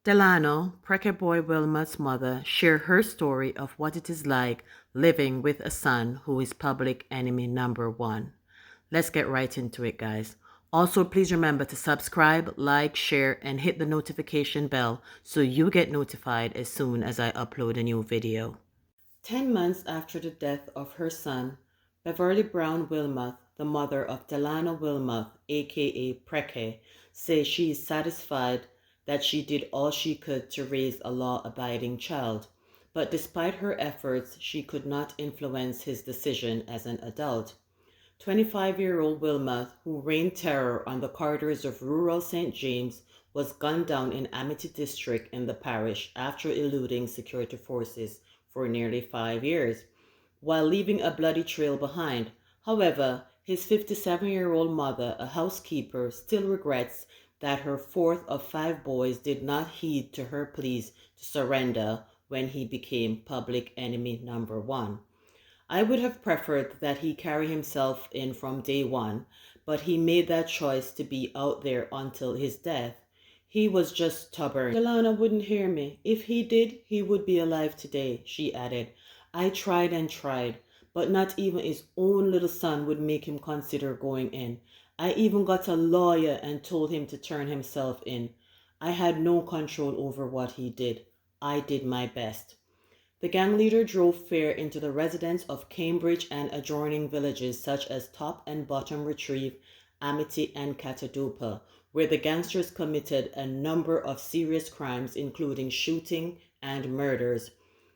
Delano, Precker Boy Wilmot's mother, shared her story of what it is like living with a son who is public enemy number one. Let's get right into it, guys. Also, please remember to subscribe, like, share, and hit the notification bell so you get notified as soon as I upload a new video. 10 months after the death of her son, Beverly Brown Wilmot, the mother of Delano Wilmot, aka Preke, says she is satisfied that she did all she could to raise a law-abiding child. But despite her efforts, she could not influence his decision as an adult. 25-year-old Wilmot, who reigned terror on the corridors of rural St. James, was gunned down in Amity District in the parish after eluding security forces for nearly 5 years, while leaving a bloody trail behind. However, his 57-year-old mother, a housekeeper, still regrets that her fourth of 5 boys did not heed to her pleas to surrender when he became public enemy number one. I would have preferred that he carry himself in from day one, but he made that choice to be out there until his death. He was just stubborn. Delano wouldn't hear me. If he did, he would be alive today, she added. I tried and tried, but not even his own little son would make him consider going in. I even got a lawyer and told him to turn himself in. I had no control over what he did. I did my best. The gang leader drove fear into the residents of Cambridge and adjoining villages such as Top and Bottom Retrieve, Amity, and Catadopa, where the gangsters committed a number of serious crimes, including shooting and murders.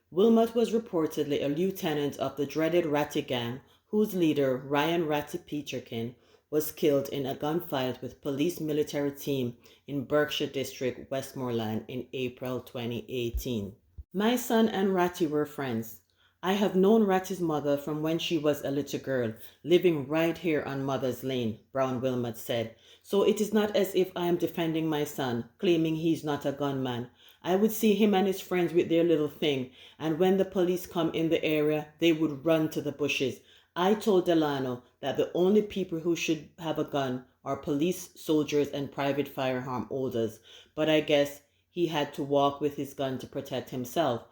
Wilmot was reportedly a lieutenant of the dreaded Ratty Gang, whose leader, Ryan Ratty Peterkin, was killed in a gunfight with police military team in Berkshire District, Westmoreland in April 2018. My son and Ratty were friends. I have known Ratty's mother from when she was a little girl, living right here on Mother's Lane, Brown Wilmot said. So it is not as if I am defending my son, claiming he's not a gunman. I would see him and his friends with their little thing, and when the police come in the area, they would run to the bushes. I told Delano that the only people who should have a gun are police, soldiers, and private firearm holders, but I guess he had to walk with his gun to protect himself.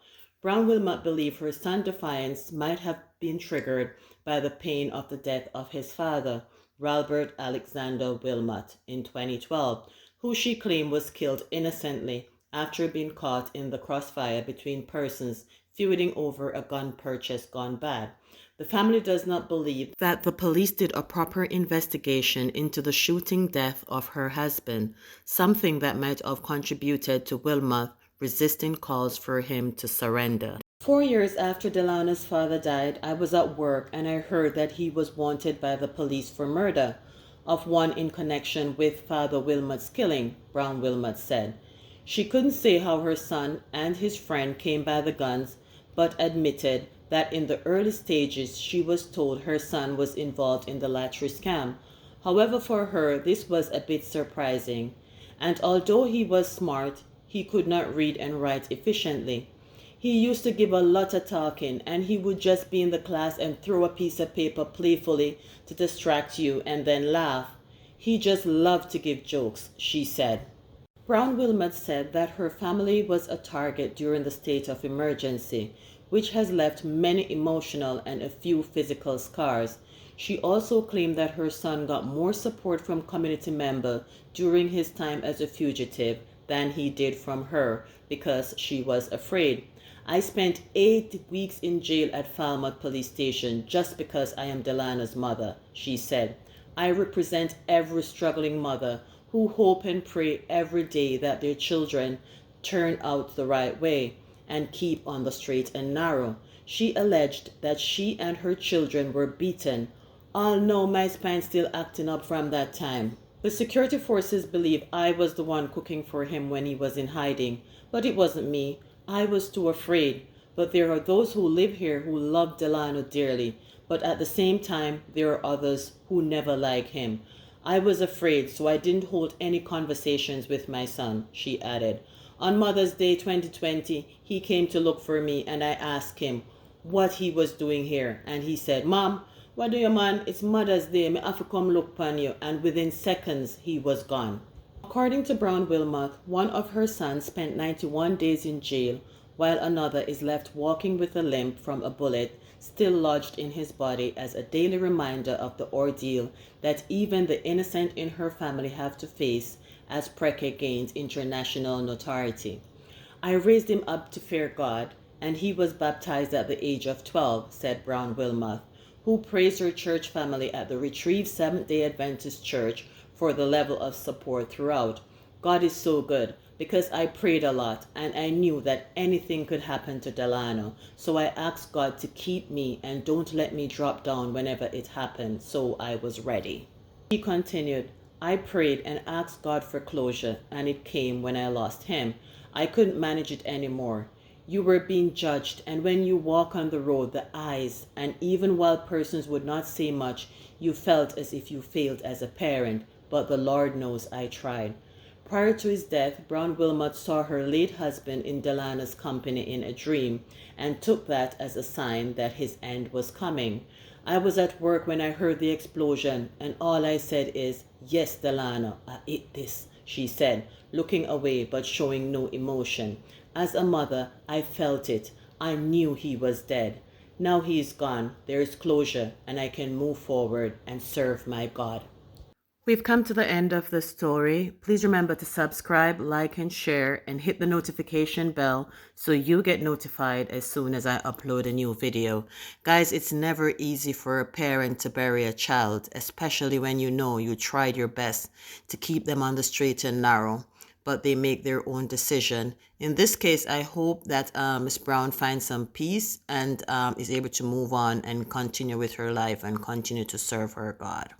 Brown Wilmot believed her son's defiance might have been triggered by the pain of the death of his father, Robert Alexander Wilmot, in 2012, who she claimed was killed innocently after being caught in the crossfire between persons feuding over a gun purchase gone bad. The family does not believe that the police did a proper investigation into the shooting death of her husband, something that might have contributed to Wilmot resisting calls for him to surrender. 4 years after Delano's father died, I was at work and I heard that he was wanted by the police for murder of one in connection with Father Wilmot's killing, Brown Wilmot said. She couldn't say how her son and his friend came by the guns, but admitted that in the early stages she was told her son was involved in the lottery scam. However, for her, this was a bit surprising. And although he was smart, he could not read and write efficiently. He used to give a lot of talking, and he would just be in the class and throw a piece of paper playfully to distract you and then laugh. He just loved to give jokes, she said. Brown Wilmot said that her family was a target during the state of emergency, which has left many emotional and a few physical scars. She also claimed that her son got more support from community members during his time as a fugitive than he did from her because she was afraid. I spent 8 weeks in jail at Falmouth Police Station just because I am Delano's mother, she said. I represent every struggling mother who hope and pray every day that their children turn out the right way and keep on the straight and narrow. She alleged that she and her children were beaten. Oh no, my spine's still acting up from that time. The security forces believe I was the one cooking for him when he was in hiding, but it wasn't me. I was too afraid. But there are those who live here who love Delano dearly, but at the same time, there are others who never like him. I was afraid, so I didn't hold any conversations with my son, she added. On Mother's Day 2020, he came to look for me and I asked him what he was doing here. And he said, Mom, what do you man? It's Mother's Day. Me have to come look upon you. And within seconds, he was gone. According to Brown Wilmot, one of her sons spent 91 days in jail, while another is left walking with a limp from a bullet still lodged in his body as a daily reminder of the ordeal that even the innocent in her family have to face as Preke gains international notoriety. I raised him up to fear God, and he was baptized at the age of 12, said Brown Wilmot, who praised her church family at the Retrieve Seventh-day Adventist Church for the level of support throughout. God is so good because I prayed a lot and I knew that anything could happen to Delano. So I asked God to keep me and don't let me drop down whenever it happened, so I was ready. He continued, I prayed and asked God for closure, and it came when I lost him. I couldn't manage it anymore. You were being judged, and when you walk on the road, the eyes, and even while persons would not say much, you felt as if you failed as a parent, but the Lord knows I tried. Prior to his death, Brown Wilmot saw her late husband in Delano's company in a dream and took that as a sign that his end was coming. I was at work when I heard the explosion, and all I said is, yes, Delano, I ate this, she said, looking away but showing no emotion. As a mother, I felt it. I knew he was dead. Now he is gone. There is closure, and I can move forward and serve my God. We've come to the end of the story. Please remember to subscribe, like, and share, and hit the notification bell so you get notified as soon as I upload a new video. Guys, it's never easy for a parent to bury a child, especially when you know you tried your best to keep them on the straight and narrow, but they make their own decision. In this case, I hope that Miss Brown finds some peace and is able to move on and continue with her life and continue to serve her God.